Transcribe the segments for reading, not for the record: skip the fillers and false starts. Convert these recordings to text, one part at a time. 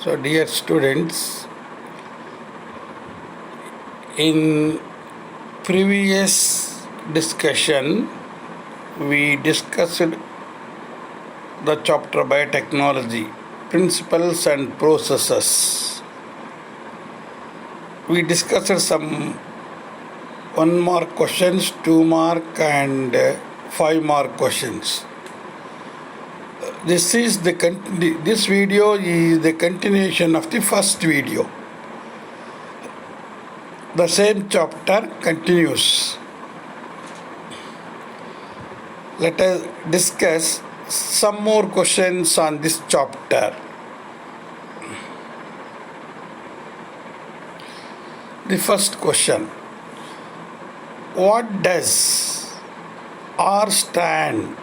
So, dear students, in previous discussion, we discussed the chapter Biotechnology, Principles and Processes. We discussed some 1 mark questions, 2 mark and 5 mark questions. This video is the continuation of the first video. The same chapter continues. Let us discuss some more questions on this chapter. The first question: what does R stand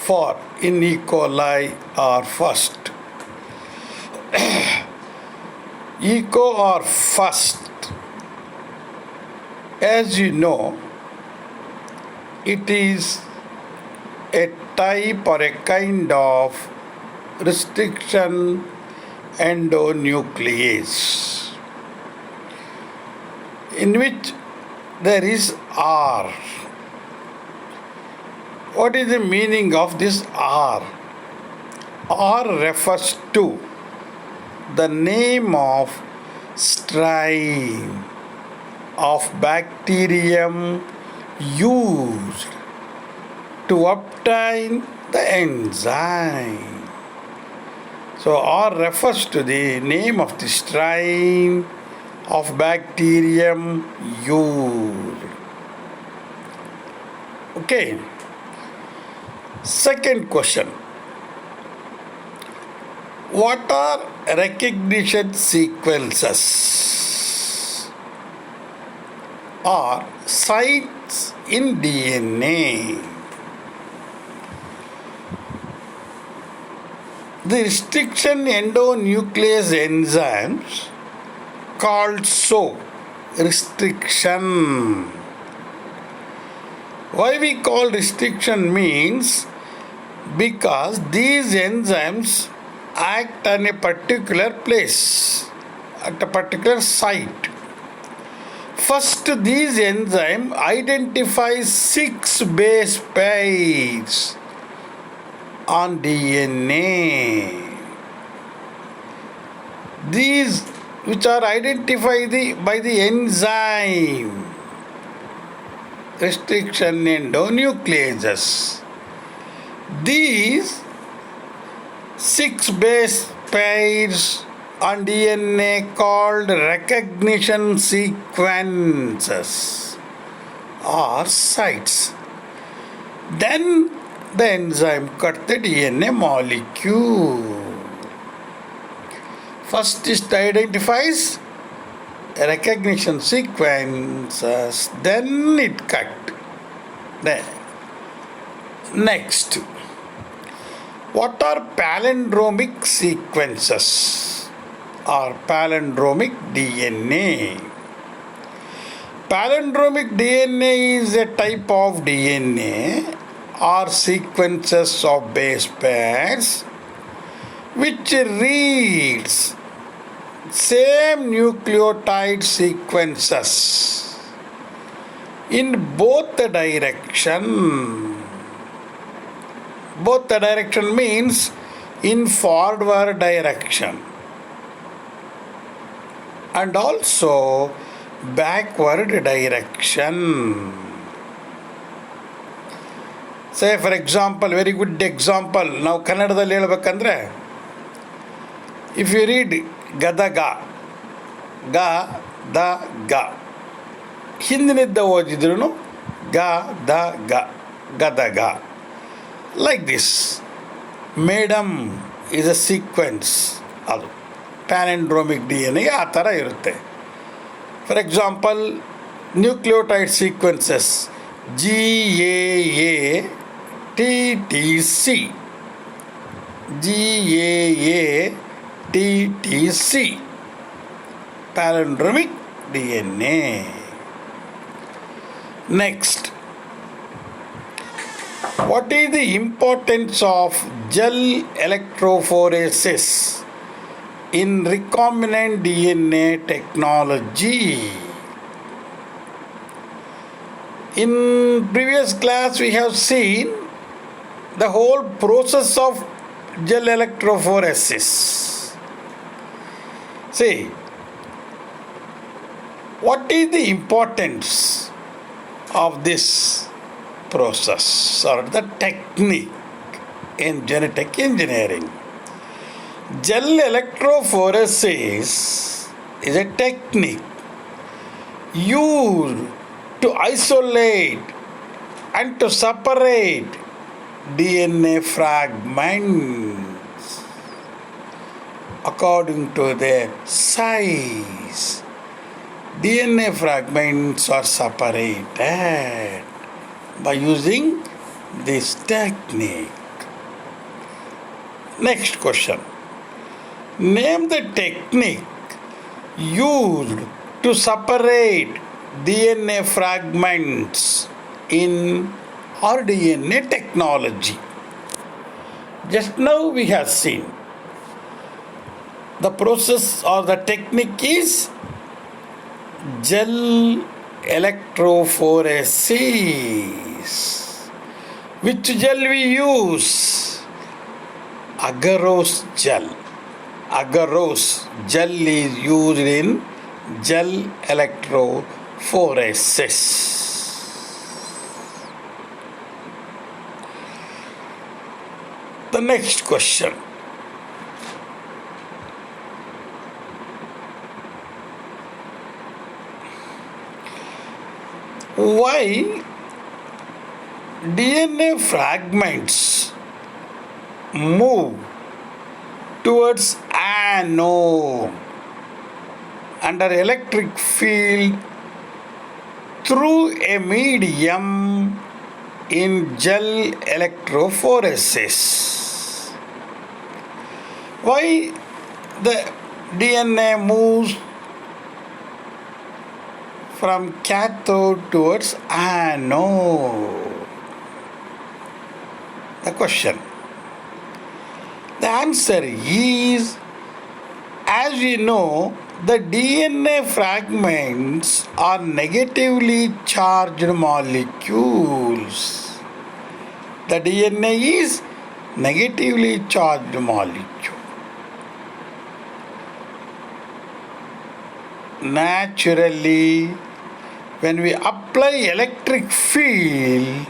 for in E. coli or first? Eco or first? As you know, it is a type or a kind of restriction endonuclease in which there is R. What is the meaning of this R? R refers to the name of strain of bacterium used to obtain the enzyme. So R refers to the name of the strain of bacterium used. Okay. Second question: what are recognition sequences or sites in DNA? The restriction endonuclease enzymes called restriction. Why we call restriction means because these enzymes act on a particular place, at a particular site. First, these enzymes identify 6 base pairs on DNA. These which are identified by the enzyme restriction endonucleases. These 6 base pairs on DNA called recognition sequences or sites. Then the enzyme cut the DNA molecule. First it identifies a recognition sequences, then it cut. Next, what are palindromic sequences or palindromic DNA? Palindromic DNA is a type of DNA or sequences of base pairs which reads same nucleotide sequences in both the direction. Both the direction means in forward direction and also backward direction. Say for example, very good example, now ಕನ್ನಡದಲ್ಲಿ ಹೇಳಬೇಕಂದ್ರೆ, if you read Gadag, ಗ the ಗ, ಹಿಂದಿನಿದ್ದ ಓದಿದ್ರು ಗ the ಗ, Gadag. Like this. Madam is a sequence. ಅದು palindromic DNA ಆ ಥರ ಇರುತ್ತೆ. For example, nucleotide sequences GAA-TTC, GAA-TTC, palindromic DNA. Next, what is the importance of gel electrophoresis in recombinant DNA technology. In previous class we have seen the whole process of gel electrophoresis. See, what is the importance of this process or the technique in genetic engineering? Gel electrophoresis is a technique used to isolate and to separate DNA fragments according to their size. DNA fragments are separated by using this technique. Next question. Name the technique used to separate DNA fragments in rDNA technology. Just now we have seen the process or the technique is gel electrophoresis. Which gel we use? Agarose gel. Agarose gel is used in gel electrophoresis. The next question. Why DNA fragments move towards anode under electric field through a medium in gel electrophoresis? Why the DNA moves from cathode towards anode? The question. The answer is, as we know, the DNA fragments are negatively charged molecules. The DNA is negatively charged molecule. Naturally, when we apply electric field,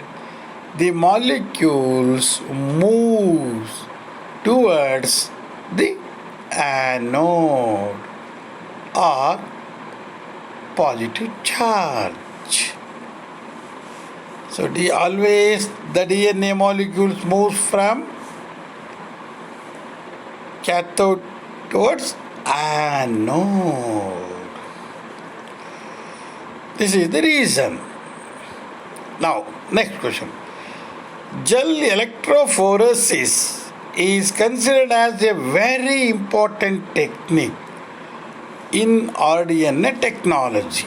the molecules move towards the anode or positive charge. So always the DNA molecules move from cathode towards anode. This is the reason. Now, next question. Gel electrophoresis is considered as a very important technique in rDNA technology.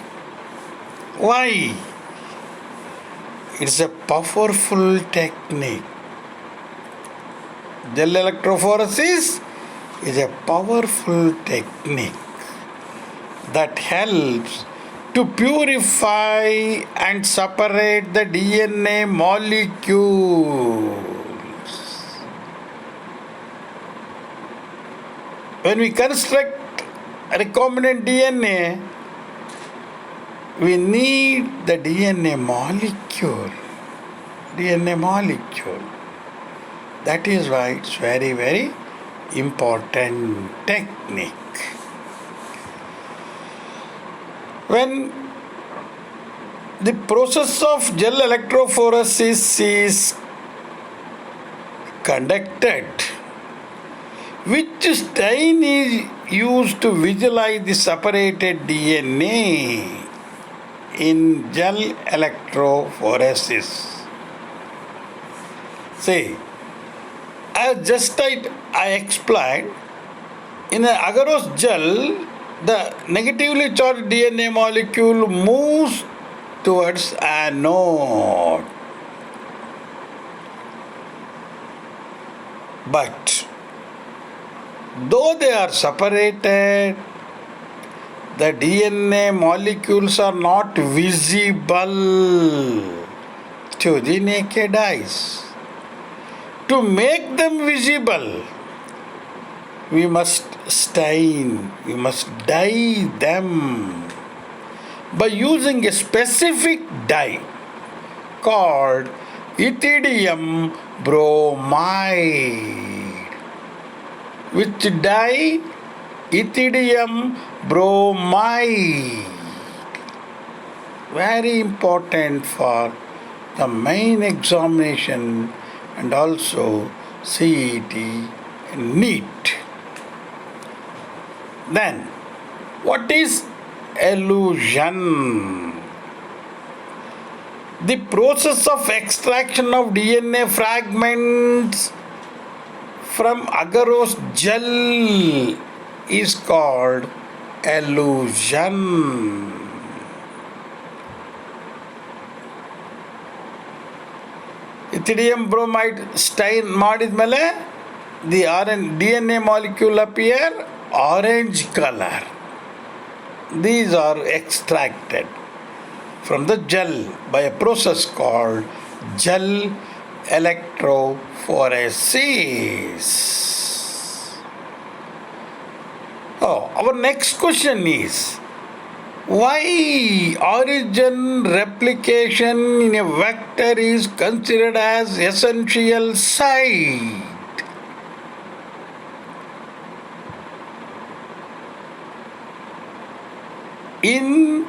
Why? It's a powerful technique. Gel electrophoresis is a powerful technique that helps to purify and separate the DNA molecules. When we construct recombinant DNA, we need the DNA molecule. That is why it's very, very important technique. When the process of gel electrophoresis is conducted, which stain is used to visualize the separated DNA in gel electrophoresis? See, as just I explained, in an agarose gel, the negatively charged DNA molecule moves towards anode. But Though they are separated, the DNA molecules are not visible to the naked eyes. To make them visible, we must dye them by using a specific dye called ethidium bromide. Which dye? Ethidium bromide. Very important for the main examination and also CET NEET. Then, what is elution? The process of extraction of DNA fragments from agarose gel is called elution. Ethidium bromide stain ಮಾಡಿದ್ಮೇಲೆ the DNA molecule appear orange color. These are extracted from the gel by a process called gel electrophoresis. Our next question is, why origin replication in a vector is considered as essential site? In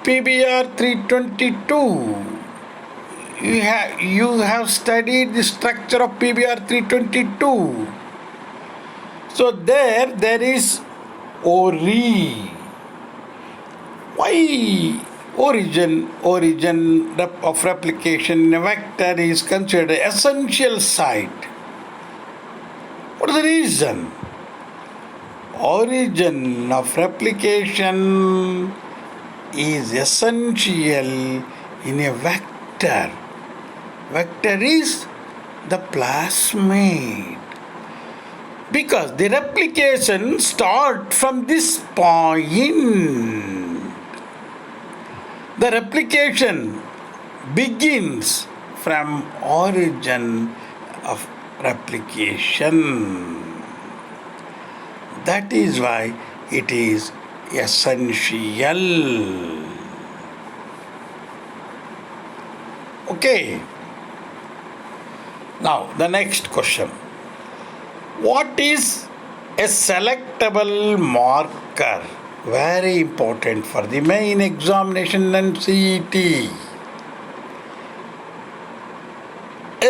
PBR 322, you have studied the structure of PBR 322. So there is ori. Why origin of replication in a vector is considered an essential site? What is the reason? Origin of replication is essential in a vector. Vector is the plasmid. Because the replication starts from this point. The replication begins from origin of replication. That is why it is essential. Okay. Now, the next question. What is a selectable marker? Very important for the main examination and CET.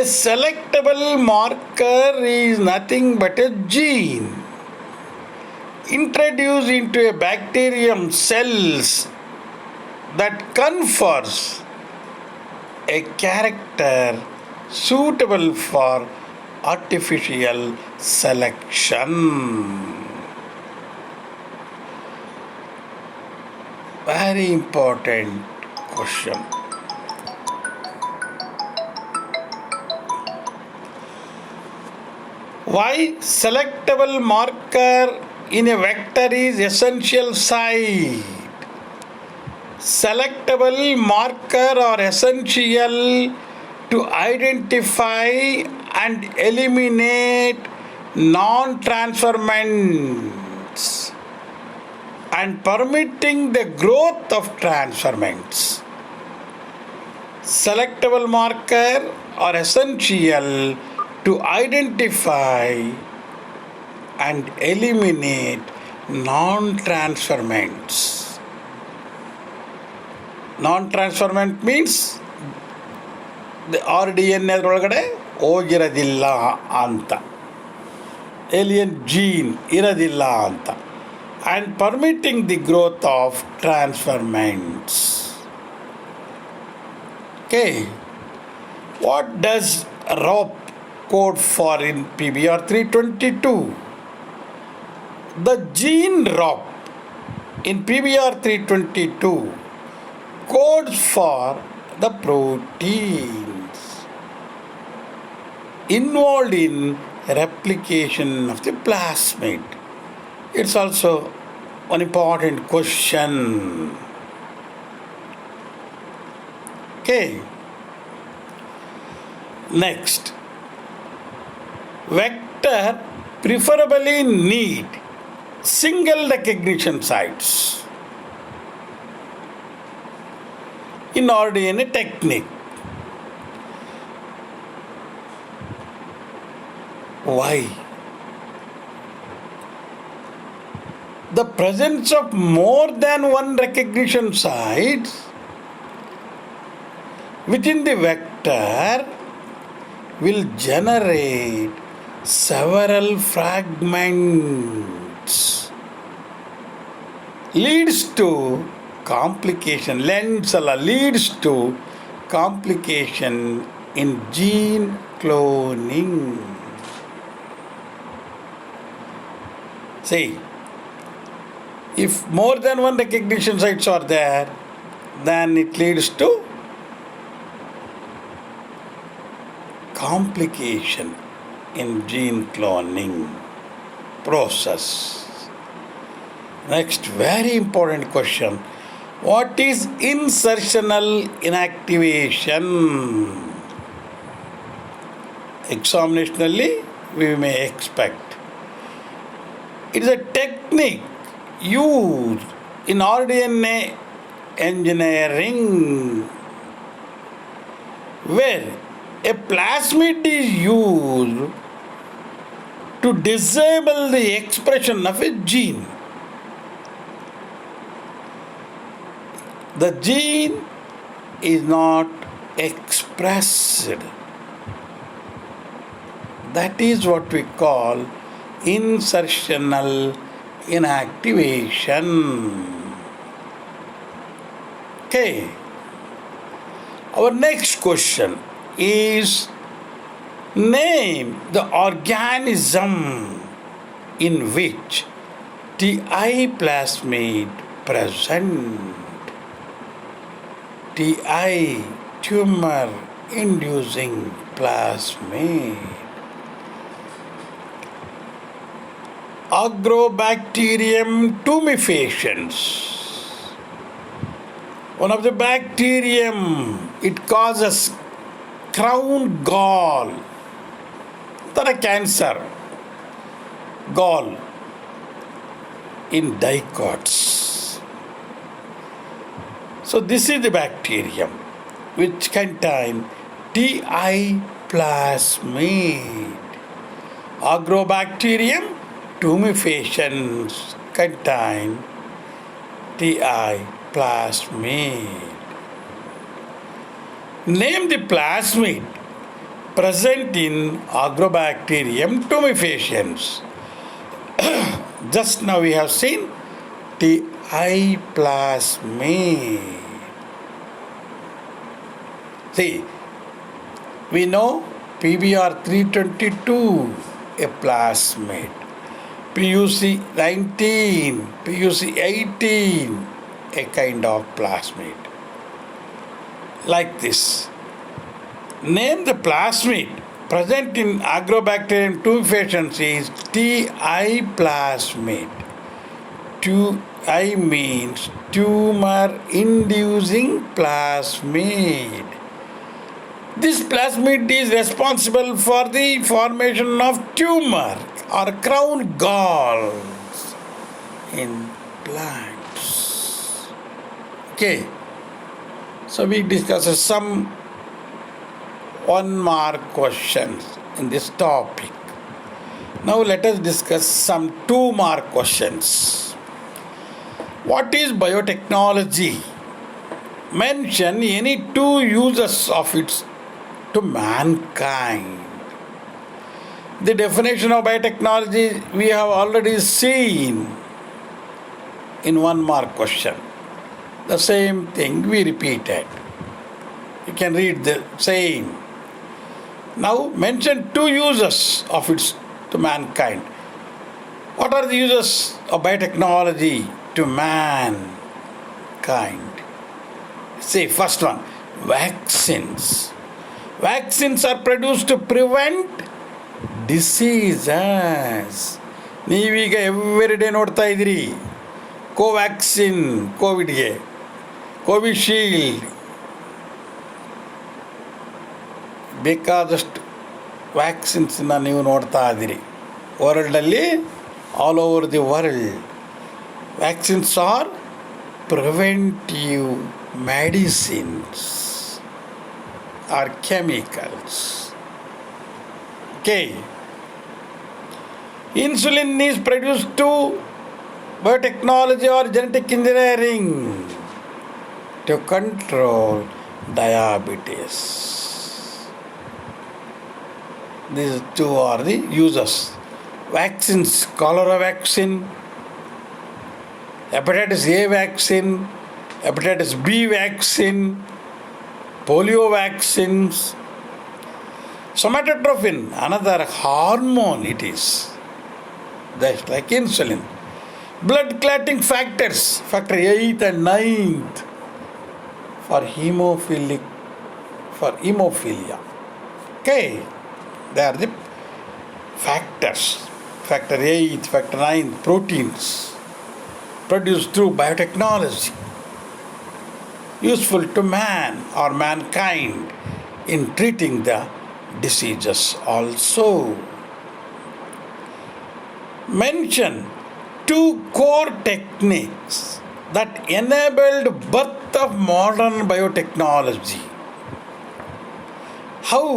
A selectable marker is nothing but a gene introduced into a bacterium cells that confers a character suitable for artificial selection. Very important question. Why selectable marker in a vector is essential site? Selectable marker are essential to identify and eliminate non-transferments and permitting the growth of transferments. Selectable marker are essential to identify and eliminate non-transferments. Non-transferment means our DNA ಒಳಗಡೆ ಹೋಗಿರೋದಿಲ್ಲ ಅಂತ, alien gene ಇರೋದಿಲ್ಲ ಅಂತ, and permitting the growth of transferments. Okay, what does ROP code for in PBR 322? The gene ROP in PBR 322 codes for the proteins involved in replication of the plasmid? It's also one important question. Okay. Next, vector preferably need single recognition sites in RDNA technique. Why? The presence of more than one recognition site within the vector will generate several fragments, leads to complication, leads to complication in gene cloning. See, if more than one recognition sites are there, then it leads to complication in gene cloning process. Next, very important question. What is insertional inactivation? Examinationally, we may expect. It is a technique used in RDNA engineering where a plasmid is used to disable the expression of a gene. The gene is not expressed. That is what we call insertional inactivation. Okay. Our next question is, name the organism in which TI plasmid present. TI, tumor inducing plasmid. Agrobacterium tumefaciens. One of the bacterium, it causes crown gall. That's a cancer. Gall in dicots. So this is the bacterium which contain TI plasmid. Agrobacterium tumefaciens contain TI plasmid. Name the plasmid present in Agrobacterium tumefaciens. Just now we have seen TI plasmid. See, we know PBR 322 a plasmid, PUC 19, PUC 18 a kind of plasmid. Like this. Name the plasmid present in Agrobacterium tumefaciens is TI plasmid. TI means tumor inducing plasmid. This plasmid is responsible for the formation of tumor or crown galls in plants. Okay. So we discussed some 1 mark questions in this topic. Now let us discuss some 2 mark questions. What is biotechnology? Mention any 2 uses of it to mankind. The definition of biotechnology we have already seen in 1 mark question. The same thing we repeated. You can read the same. Now mention 2 uses of it to mankind. What are the uses of biotechnology to mankind? See, first one, vaccines. Vaccines are produced to prevent diseases. ನೀವೀಗ every day ನೋಡ್ತಾ ಇದ್ದೀರಿ Covaxin ಕೋವಿಡ್ಗೆ, Covishield, ಬೇಕಾದಷ್ಟು ವ್ಯಾಕ್ಸಿನ್ಸನ್ನ ನೀವು ನೋಡ್ತಾ ಇದ್ದೀರಿ ವರ್ಲ್ಡಲ್ಲಿ. All over the world vaccines are preventive medicines are chemicals. Okay. Insulin is produced to biotechnology or genetic engineering to control diabetes. These two are the uses. Vaccines, cholera vaccine, hepatitis A vaccine, hepatitis B vaccine, polio vaccines. Somatotropin, another hormone it is, just like insulin. Blood clotting factors, factor 8th and 9th for hemophilia. Okay, they are the factors. Factor 8th, factor 9th, proteins produced through biotechnology, useful to man or mankind in treating the diseases also. Mention 2 core techniques that enabled birth of modern biotechnology. How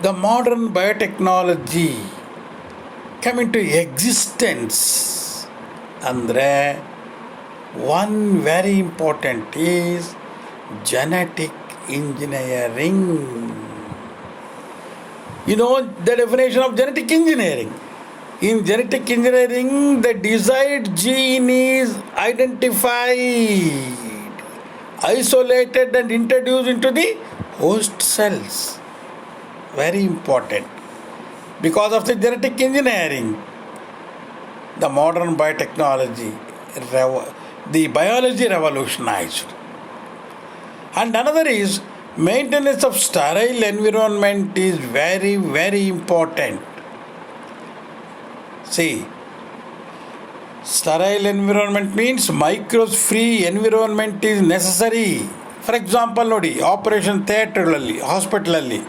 the modern biotechnology came into existence. Andre, one very important is genetic engineering. You know the definition of genetic engineering. In genetic engineering, the desired gene is identified, isolated and introduced into the host cells. Very important. Because of the genetic engineering, the modern biotechnology, the biology revolutionized. And another is maintenance of sterile environment is very, very important. See, sterile environment means microbes free environment is necessary. For example, nodi, operation theatre lalli, hospital lalli,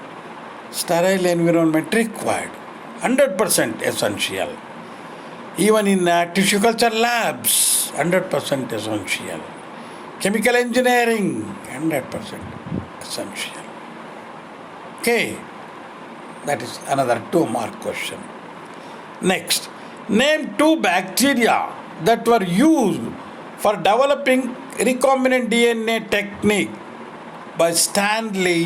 sterile environment required, 100% essential. Even in tissue culture labs, 100% essential. Chemical engineering, 100% essential. Okay, that is another 2-mark question. Next, name 2 bacteria that were used for developing recombinant DNA technique by Stanley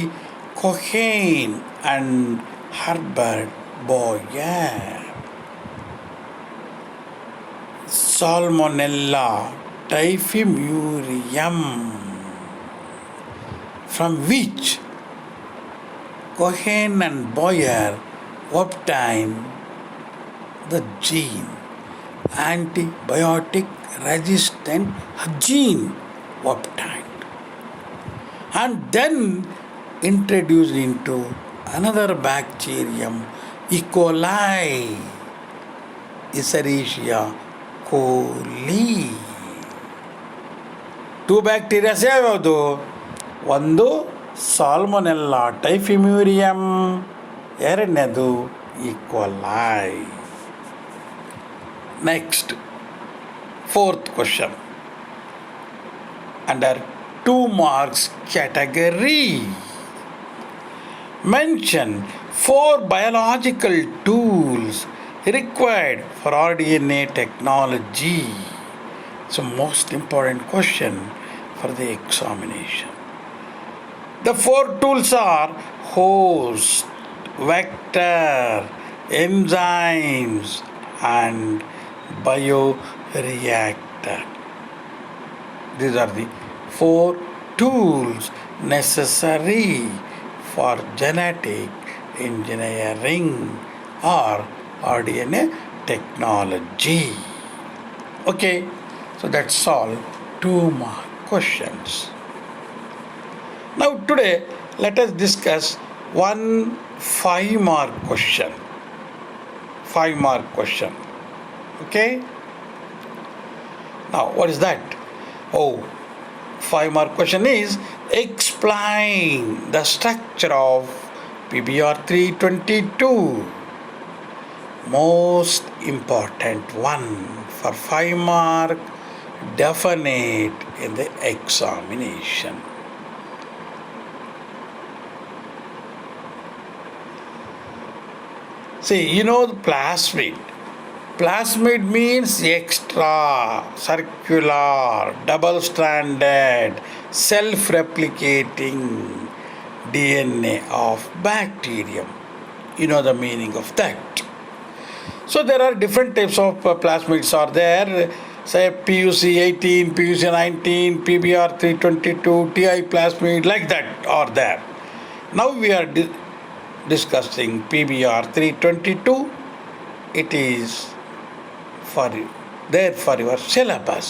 Cohen and Herbert Boyer. Salmonella typhimurium, from which Cohen and Boyer obtained the gene, antibiotic resistant gene obtained, and then introduced into another bacterium, E. coli, Escherichia coli. 2 bacteria ಯಾವ್ಯಾವುದು? ಒಂದು salmonella ಟೈಫಿಮ್ಯೂರಿಯಂ, ಎರಡನೇದು E. coli. Next, 4th question under 2 marks category. Mention 4 biological tools required for RDNA technology. It's a most important question for the examination. The 4 tools are host, vector, enzymes, and bioreactor. These are the 4 tools necessary for genetic engineering or RDNA technology. Okay, so that's all 2-mark questions. Now today let us discuss one 5-mark question. 5-mark question. Okay? Now, what is that? Oh, 5-mark question is explain the structure of PBR 322. Most important one for 5-mark, definite in the examination. See, you know the plasmid. Plasmid means extra, circular, double-stranded, self-replicating DNA of bacterium. You know the meaning of that. So there are different types of plasmids are there. Say PUC 18, PUC 19, PBR 322, TI plasmid, like that are there. Now we are discussing PBR 322. It is there for your syllabus.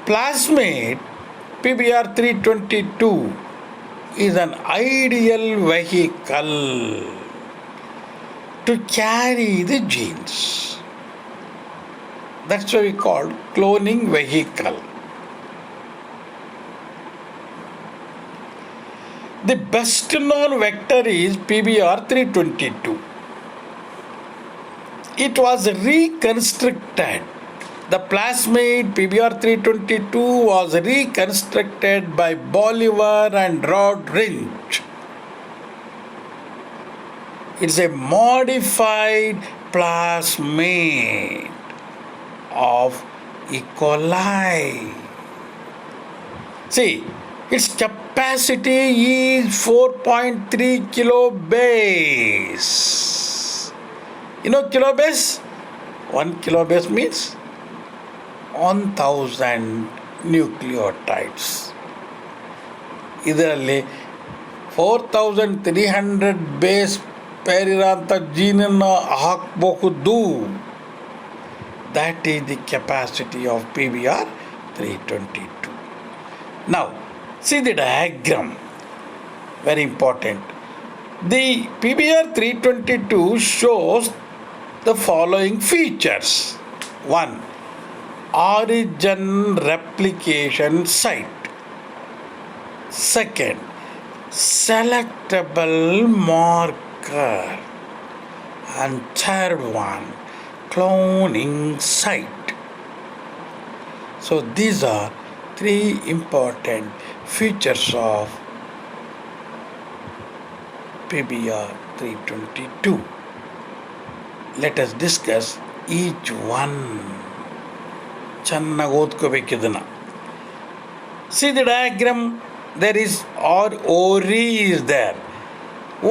Plasmid PBR 322 is an ideal vehicle to carry the genes. That's why we call cloning vehicle. The best known vector is PBR 322. It was reconstructed. The plasmid PBR 322 was reconstructed by Bolivar and Rodriguez. It's a modified plasmid of E. coli. See, its capacity is 4.3 kilobase. You know kilobase? 1 kilobase means 1000 nucleotides. ಇದರಲ್ಲಿ 4300 base peer ಇರೋಂಥ ಜೀನನ್ನು ಹಾಕಬಹುದು. That is the capacity of PBR 322. Now, see the diagram. Very important. The PBR 322 shows the following features. 1. Origin replication site. Second, selectable marker. And third one, cloning site. So these are 3 important features of PBR 322. Let us discuss each one. ಚೆನ್ನಾಗಿ ಓದ್ಕೋಬೇಕು ಇದನ್ನು. See the diagram. There is ORI is there.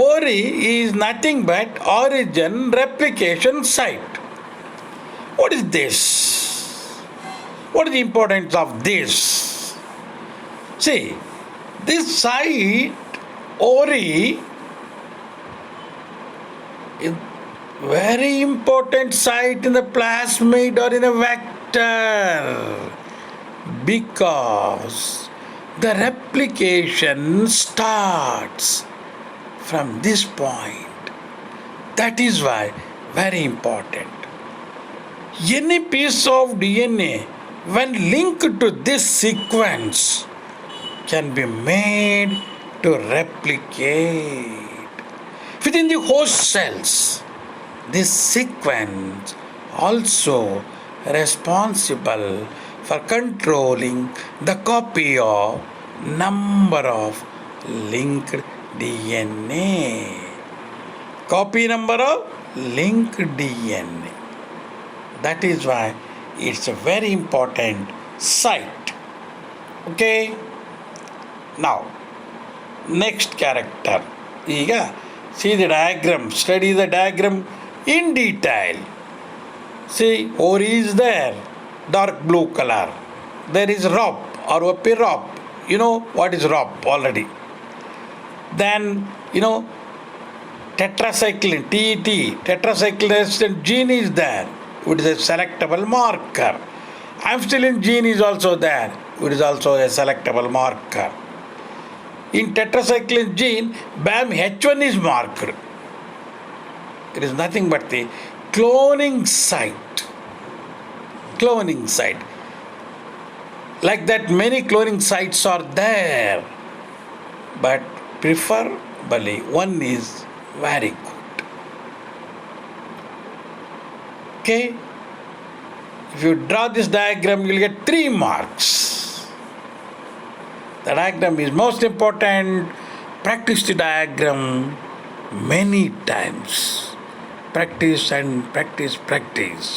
ORI is nothing but origin replication site. What is this? What is the importance of this? See, this site ORI is very important site in the plasmid or in a vector, because the replication starts from this point. That is why very important. Any piece of DNA when linked to this sequence can be made to replicate within the host cells. This sequence also responsible for controlling the copy of number of linked DNA. Copy number of linked DNA. That is why it's a very important site. Okay? Now, next character. Iga, see the diagram. Study the diagram in detail. See, ORI is there, dark blue color. There is ROP or OP-ROP. You know what is ROP already. Then, tetracycline, TET, tetracycline resistant gene is there. It is a selectable marker. Ampicillin gene is also there. It is also a selectable marker. In tetracycline gene, BAM H1 is marked. It is nothing but the cloning site. Cloning site. Like that, many cloning sites are there, but preferably one is very good. Okay? If you draw this diagram, you will get 3 marks. The diagram is most important. Practice the diagram many times. Practice and practice, practice.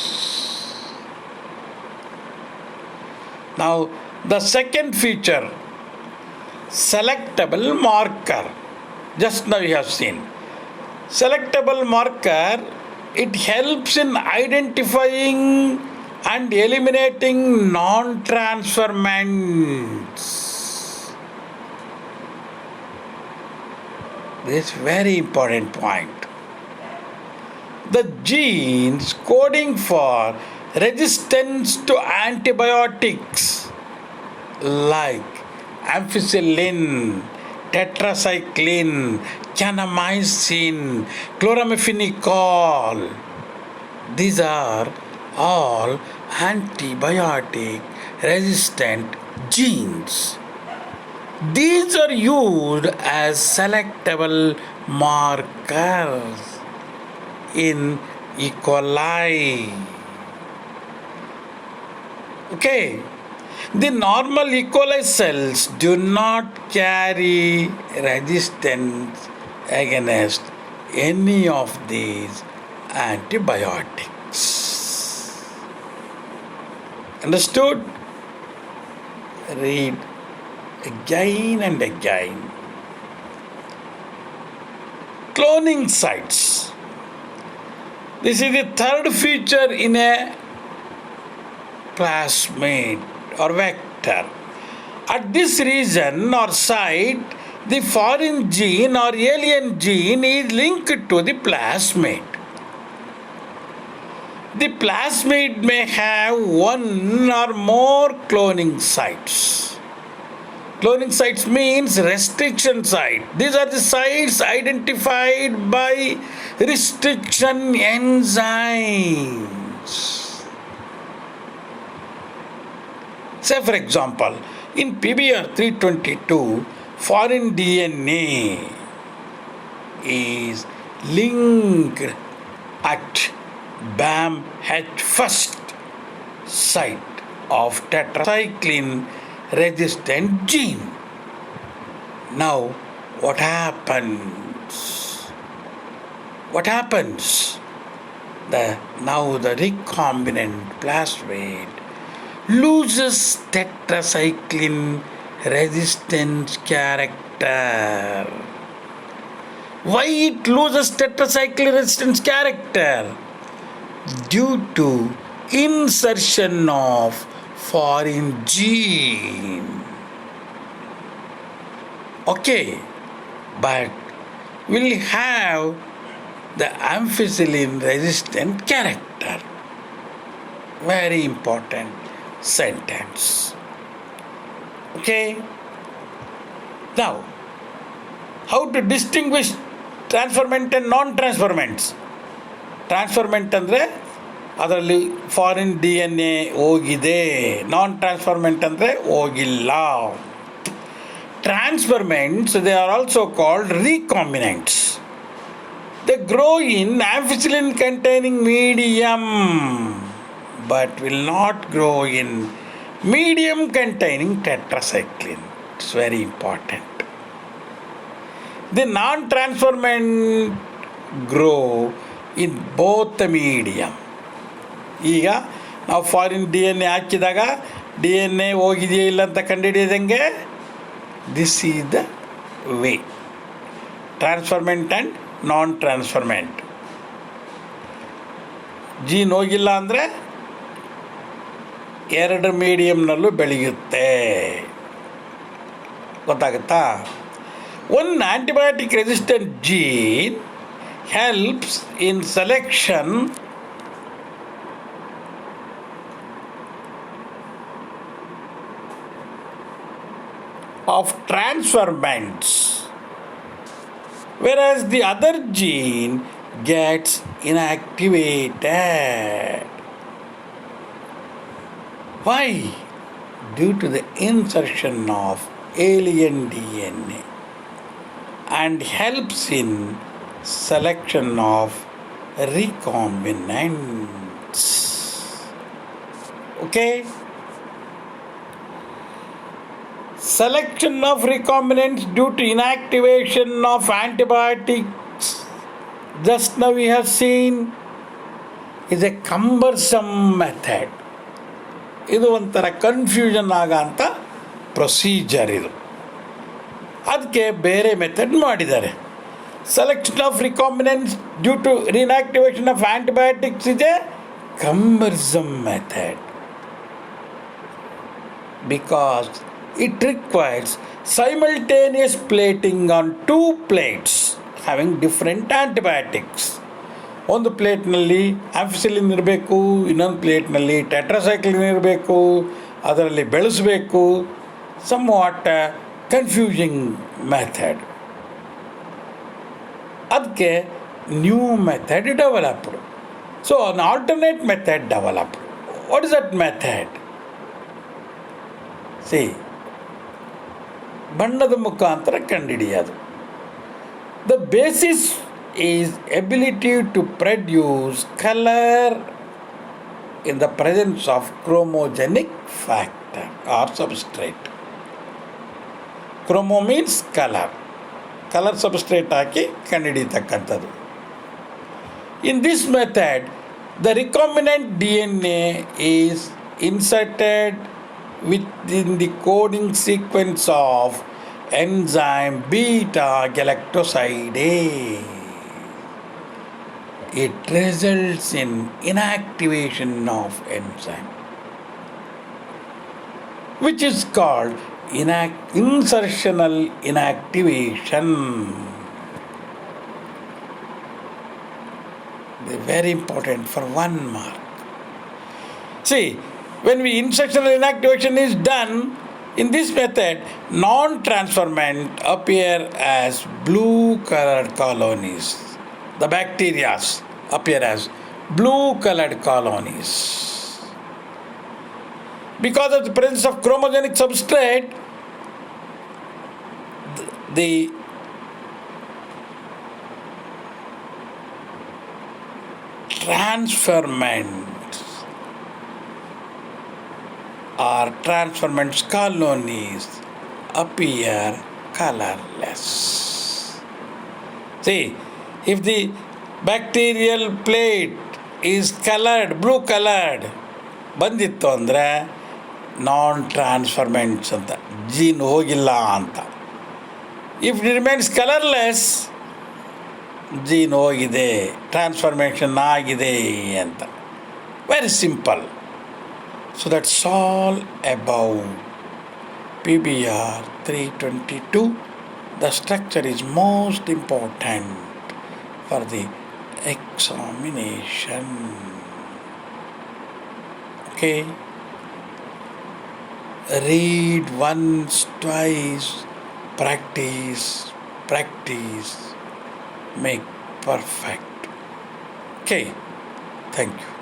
Now, the second feature, selectable marker. Just now you have seen. Selectable marker, it helps in identifying and eliminating non-transformants. This is very important point. The genes coding for resistance to antibiotics like ampicillin, tetracycline, kanamycin, chloramphenicol. These are all antibiotic resistant genes. These are used as selectable markers in E. coli. Okay. The normal E. coli cells do not carry resistance against any of these antibiotics. Understood? Read again and again. Cloning sites. This is the third feature in a plasmid or vector. At this region or site, the foreign gene or alien gene is linked to the plasmid. The plasmid may have one or more cloning sites. Cloning sites means restriction site. These are the sites identified by restriction enzymes. Say for example, in PBR 322, foreign DNA is linked at BAMH first site of tetracycline resistant gene. Now, what happens? What happens? Now the recombinant plasmid loses tetracycline resistance character. Why it loses tetracycline resistance character? Due to insertion of foreign gene. Okay, but will have the ampicillin resistant character. Very important sentence. Okay. Now, how to distinguish transformant and non-transformants? ಟ್ರಾನ್ಸ್ಫರ್ಮೆಂಟ್ ಅಂದರೆ ಅದರಲ್ಲಿ foreign D N A ಹೋಗಿದೆ, ನಾನ್ transferment ಅಂದರೆ ಹೋಗಿಲ್ಲ. Transferments they are also called recombinants. They grow in ampicillin containing medium but will not grow in medium containing tetracycline. It's very important. The non-transformant grow in both the medium. ಈಗ ನಾವು foreign D N A ಹಾಕಿದಾಗ D N A ಹೋಗಿದೆಯಾ ಇಲ್ಲ ಅಂತ ಕಂಡುಹಿಡಿಯೋದಂಗೆ this is the way. Transferment and non transferment. Gene ಹೋಗಿಲ್ಲ ಅಂದರೆ ಎರಡು ಮೀಡಿಯಮ್ನಲ್ಲೂ ಬೆಳೆಯುತ್ತೆ. ಗೊತ್ತಾಗುತ್ತಾ? One antibiotic resistant gene helps in selection of transferments, whereas the other gene gets inactivated. Why? Due to the insertion of alien DNA and helps in selection of recombinants. Okay? Selection of recombinants due to inactivation of antibiotics, just now we have seen, is a cumbersome method. ಇದು ಒಂಥರ confusion ಆಗೋಂಥ procedure ಇದು. ಅದಕ್ಕೆ ಬೇರೆ method ಮಾಡಿದ್ದಾರೆ. Selection of recombinants due to reinactivation of antibiotics is a cumbersome method because it requires simultaneous plating on two plates having different antibiotics. ಒಂದು ಪ್ಲೇಟ್ನಲ್ಲಿ ಆಂಫಿಸಿಲಿನ್ ಇರಬೇಕು, ಇನ್ನೊಂದು ಪ್ಲೇಟ್ನಲ್ಲಿ tetracycline ಇರಬೇಕು, ಅದರಲ್ಲಿ ಬೆಳೆಸಬೇಕು. Somewhat confusing method. ಅದಕ್ಕೆ new method developed. So an alternate method developed. What is that method? See, ಬಣ್ಣದ ಮುಖಾಂತರ ಕಂಡುಹಿಡಿಯೋದು. The basis is ability to produce color in the presence of chromogenic factor or substrate. Chromo means color. Color substrate ಹಾಕಿ ಕಂಡುಹಿಡಿತಕ್ಕಂಥದ್ದು. In this method, the recombinant DNA is inserted within the coding sequence of enzyme beta-galactosidase. It results in inactivation of enzyme, which is called insertional inactivation. They're very important for 1 mark. See, when insertional inactivation is done, in this method, non-transferment appear as blue-colored colonies. The bacteria appear as blue-colored colonies. Because of the presence of chromogenic substrate, the transferments or transferments colonies appear colorless. See, if the bacterial plate is colored, blue colored, ಬಂದಿತ್ತು ಅಂದರೆ ನಾನ್ ಟ್ರಾನ್ಸ್ಫರ್ಮೆಂಟ್ಸ್ ಅಂತ, gene ಹೋಗಿಲ್ಲ ಅಂತ. If it remains colourless, gene ಹೋಗಿದೆ, transformation ಆಗಿದೆ ಅಂತ. Very simple. So that's all about PBr 322. The structure is most important for the examination. Okay? Read once, twice, practice, make perfect. Okay? Thank you.